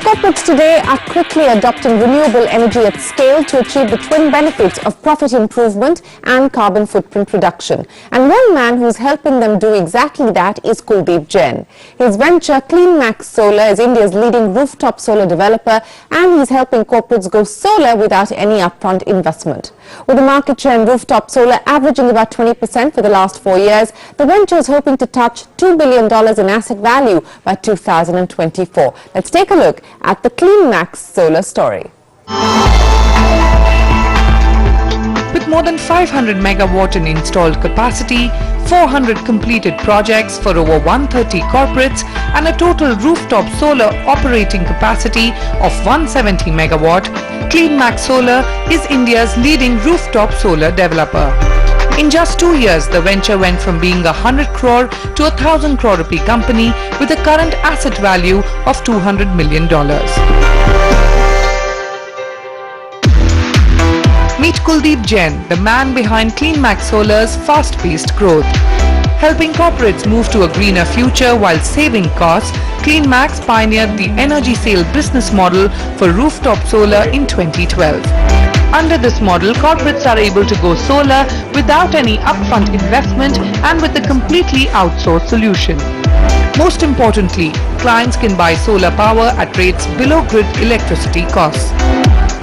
Corporates today are quickly adopting renewable energy at scale to achieve the twin benefits of profit improvement and carbon footprint reduction. And one man who's helping them do exactly that is Kuldeep Jain. His venture CleanMax Solar is India's leading rooftop solar developer, and he's helping corporates go solar without any upfront investment. With the market share in rooftop solar averaging about 20% for the last 4 years, the venture is hoping to touch $2 billion in asset value by 2024. Let's take a look at the CleanMax Solar story. With more than 500 megawatt in installed capacity, 400 completed projects for over 130 corporates and a total rooftop solar operating capacity of 170 megawatt, CleanMax Solar is India's leading rooftop solar developer. In just 2 years, the venture went from being a 100 crore to a 1,000 crore rupee company with a current asset value of $200 million. Meet Kuldeep Jain, the man behind CleanMax Solar's fast-paced growth. Helping corporates move to a greener future while saving costs, CleanMax pioneered the energy sale business model for rooftop solar in 2012. Under this model, corporates are able to go solar without any upfront investment and with a completely outsourced solution. Most importantly, clients can buy solar power at rates below grid electricity costs.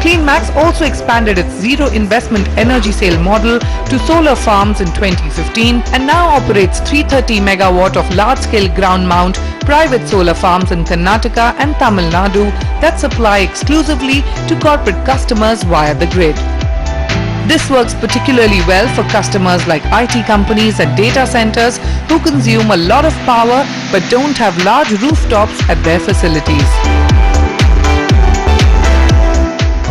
CleanMax also expanded its zero investment energy sale model to solar farms in 2015 and now operates 330 megawatt of large-scale ground mount private solar farms in Karnataka and Tamil Nadu that supply exclusively to corporate customers via the grid. This works particularly well for customers like IT companies and data centers who consume a lot of power but don't have large rooftops at their facilities.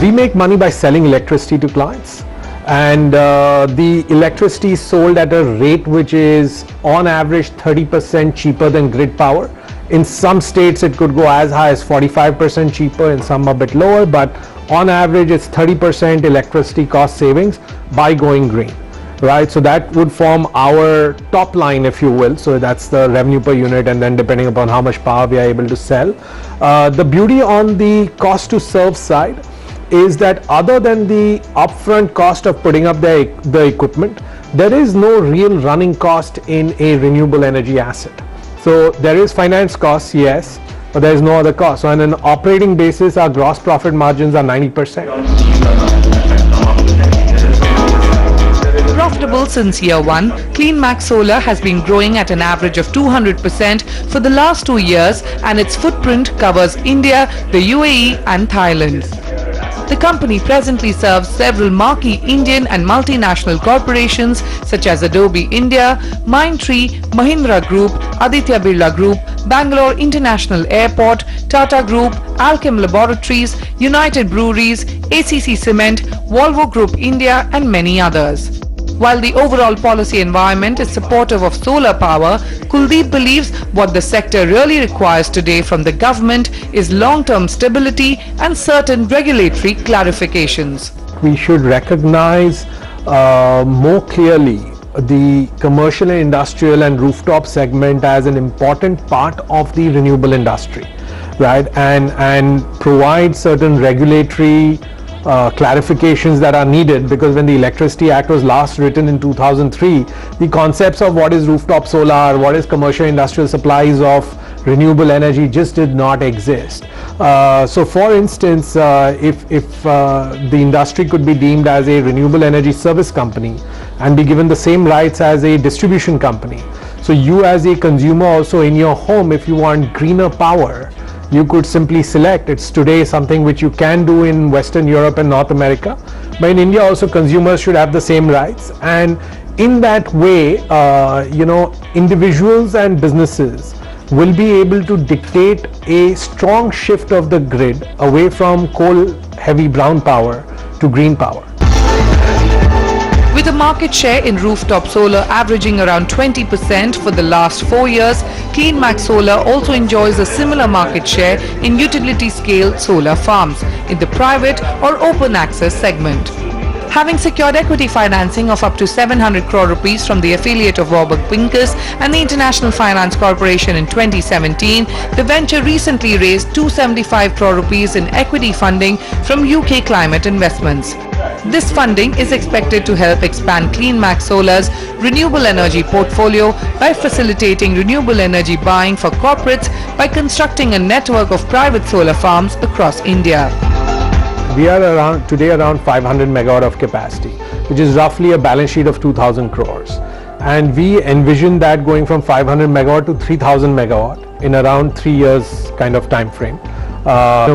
We make money by selling electricity to clients, and the electricity is sold at a rate which is on average 30% cheaper than grid power. In some states it could go as high as 45% cheaper, in some a bit lower, but on average it's 30% electricity cost savings by going green. Right, so that would form our top line, if you will. So that's the revenue per unit, and then depending upon how much power we are able to sell. The beauty on the cost to serve side is that other than the upfront cost of putting up the equipment, there is no real running cost in a renewable energy asset. So there is finance costs, yes, but there is no other cost. So on an operating basis, our gross profit margins are 90%. Profitable since year one, CleanMax Solar has been growing at an average of 200% for the last 2 years, and its footprint covers India, the UAE and Thailand. The company presently serves several marquee Indian and multinational corporations such as Adobe India, Mindtree, Mahindra Group, Aditya Birla Group, Bangalore International Airport, Tata Group, Alchem Laboratories, United Breweries, ACC Cement, Volvo Group India and many others. While the overall policy environment is supportive of solar power, Kuldeep believes what the sector really requires today from the government is long-term stability and certain regulatory clarifications. We should recognize more clearly the commercial and industrial and rooftop segment as an important part of the renewable industry, right? And provide certain regulatory clarifications that are needed, because when the Electricity Act was last written in 2003, the concepts of what is rooftop solar, what is commercial industrial supplies of renewable energy just did not exist. So for instance, if the industry could be deemed as a renewable energy service company and be given the same rights as a distribution company. So you as a consumer also in your home, if you want greener power, you could simply select. It's today something which you can do in Western Europe and North America, but in India also consumers should have the same rights. And in that way, individuals and businesses will be able to dictate a strong shift of the grid away from coal heavy brown power to green power. With a market share in rooftop solar averaging around 20% for the last 4 years, CleanMax Solar also enjoys a similar market share in utility-scale solar farms in the private or open access segment. Having secured equity financing of up to 700 crore rupees from the affiliate of Warburg Pincus and the International Finance Corporation in 2017, the venture recently raised 275 crore rupees in equity funding from UK Climate Investments. This funding is expected to help expand CleanMax Solar's renewable energy portfolio by facilitating renewable energy buying for corporates by constructing a network of private solar farms across India. We are today around 500 megawatt of capacity, which is roughly a balance sheet of 2,000 crores. And we envision that going from 500 megawatt to 3,000 megawatt in around 3 years kind of time frame.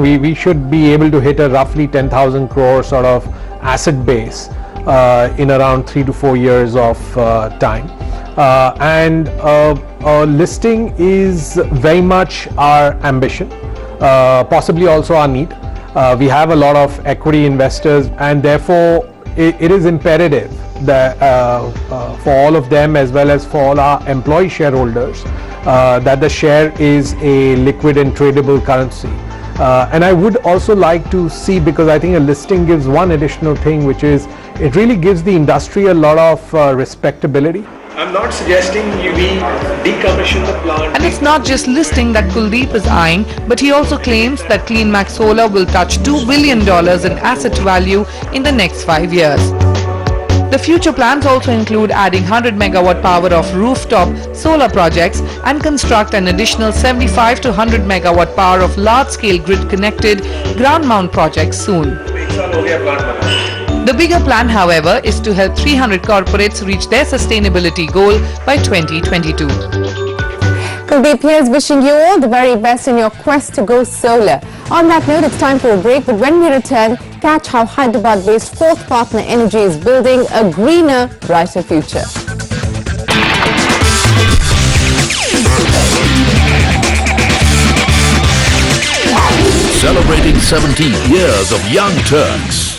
We should be able to hit a roughly 10,000 crore sort of asset base in around 3 to 4 years of time. And listing is very much our ambition, possibly also our need. We have a lot of equity investors, and therefore it is imperative that for all of them as well as for all our employee shareholders that the share is a liquid and tradable currency. And I would also like to see, because I think a listing gives one additional thing, which is it really gives the industry a lot of respectability. I'm not suggesting we decommission the plant. And it's not just listing that Kuldeep is eyeing, but he also claims that CleanMax Solar will touch $2 billion in asset value in the next 5 years. The future plans also include adding 100 megawatt power of rooftop solar projects and construct an additional 75 to 100 megawatt power of large-scale grid-connected ground mount projects soon. The bigger plan, however, is to help 300 corporates reach their sustainability goal by 2022. Kuldeep, here's wishing you all the very best in your quest to go solar. On that note, it's time for a break, but when we return, catch how Hyderabad-based Fourth Partner Energy is building a greener, brighter future. Celebrating 17 years of Young Turks.